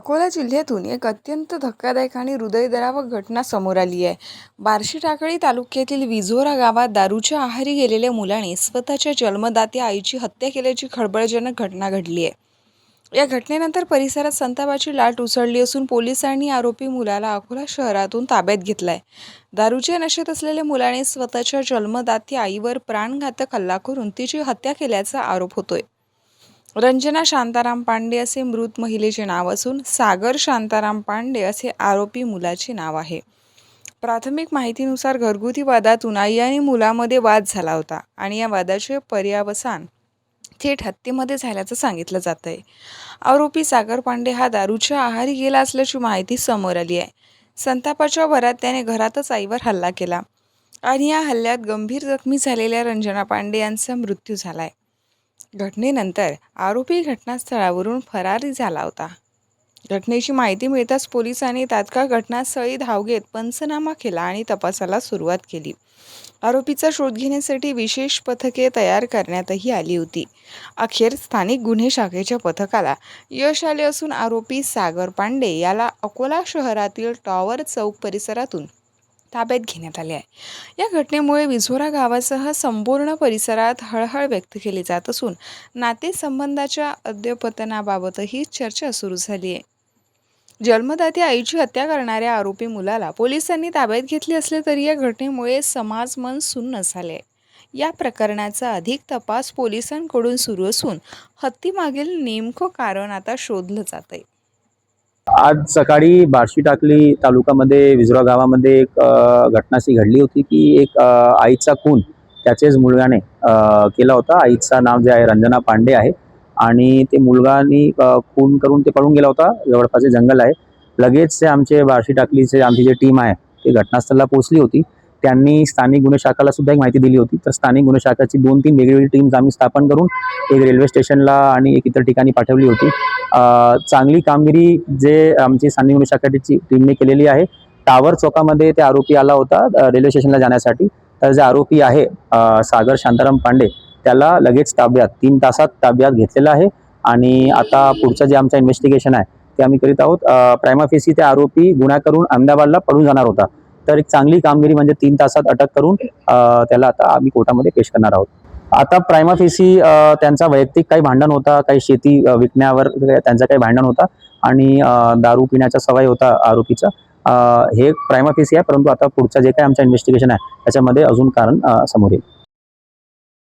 अकोला जिल्ह्यातून एक अत्यंत धक्कादायक आणि हृदयद्रावक घटना समोर आली आहे। बार्शी टाकळी तालुक्यातील विझोरा गावात दारूच्या आहारी गेलेल्या मुलाने स्वतःच्या जन्मदात्या आईची हत्या केल्याची खळबळजनक घटना घडली आहे। या घटनेनंतर परिसरात संतापाची लाट उसळली असून पोलिसांनी आरोपी मुलाला अकोला शहरातून ताब्यात घेतलाय। दारूच्या नशेत असलेल्या मुलाने स्वतःच्या जन्मदात्या आईवर प्राणघातक हल्ला करून तिची हत्या केल्याचा आरोप होतोय। रंजना शांताराम पांडे असे मृत महिलेचे नाव असून सागर शांताराम पांडे असे आरोपी मुलाचे नाव आहे। प्राथमिक माहितीनुसार घरगुती वादातून आई आणि मुलामध्ये वाद झाला होता आणि या वादाचे पर्यावसान थेट हत्येमध्ये झाल्याचं सांगितलं जात आहे। आरोपी सागर पांडे हा दारूच्या आहारी गेला असल्याची माहिती समोर आली आहे। संतापाच्या भरात त्याने घरातच आईवर हल्ला केला आणि या हल्ल्यात गंभीर जखमी झालेल्या रंजना पांडे यांचा मृत्यू झालाय। घटनेनंतर आरोपी घटनास्थळावरून फरारी झाला होता। घटनेची माहिती मिळताच पोलिसांनी तात्काळ घटनास्थळी धाव घेत पंचनामा केला आणि तपासाला सुरुवात केली। आरोपीचा शोध घेण्यासाठी विशेष पथके तयार करण्यातही आली होती। अखेर स्थानिक गुन्हे शाखेच्या पथकाला यश आले असून आरोपी सागर पांडे याला अकोला शहरातील टॉवर चौक परिसरातून ताब्यात घेण्यात आले आहे। या घटनेमुळे विझोरा गावासह संपूर्ण परिसरात हळहळ व्यक्त केली जात असून नातेसंबंधाच्या अद्यपतनाबाबतही चर्चा सुरू झाली आहे। जन्मदात्या आईची हत्या करणाऱ्या आरोपी मुलाला पोलिसांनी ताब्यात घेतले असले तरी या घटनेमुळे समाज मन सुन्न झाले। या प्रकरणाचा अधिक तपास पोलिसांकडून सुरू असून हत्येमागील नेमकं कारण आता शोधलं जात आहे। आज सकाळी बार्शी टाकळी तालुक्यामध्ये विझोरा गावामध्ये एक घटना अशी घडली होती की एक आईचा खून त्याचेच मुलगाने केला होता। आईचं नाव जे आहे रंजना पांडे आहे आणि ते मुलगानी खून करून ते पळून गेला होता। जवळपास जंगल आहे। लगेच आमचे बार्शी टाकळीचे आमची जी टीम आहे ती घटनास्थळाला पोहोचली होती। त्यांनी स्थानिक गुन्हे शाखेला सुद्धा एक माहिती दिली होती। तर स्थानिक गुन्हे शाखेची 2-3 वेगवेगळी टीम्स आम्ही स्थापन करून एक रेल्वे स्टेशनला आणि एक इतर ठिकाणी पाठवली होती। चांगली कामगिरी जे आमची स्थानिक गुन्हे शाखेची टीमने केलेली आहे। टावर चौकामध्ये ते आरोपी आला होता रेल्वे स्टेशनला जाण्यासाठी। तर जे आरोपी आहे सागर शांताराम पांडे त्याला लगेच ताब्यात 3 तासात ताब्यात घेतलेला आहे आणि आता पुढचं जे आमचं इन्व्हेस्टिगेशन आहे ते आम्ही करीत आहोत। प्रायमा फेसी ते आरोपी गुन्हा करून अहमदाबादला पळून जाणार होता। तर एक चांगली कामगिरी म्हणजे 3 तासात अटक करून त्याला आता आम्ही कोर्टामध्ये पेश करणार आहोत। आता प्रायमा फेसी त्यांचा वैयक्तिक काही भांडण होता, काही शेती विकण्यावर त्यांचा काही भांडण होता आणि दारू पिण्याचा सवय होता आरोपीचा। हे प्रायमा फेसी आहे, परंतु आता पुढचं जे काही आमचं इन्व्हेस्टिगेशन आहे त्याच्यामध्ये अजून कारण समोर येईल।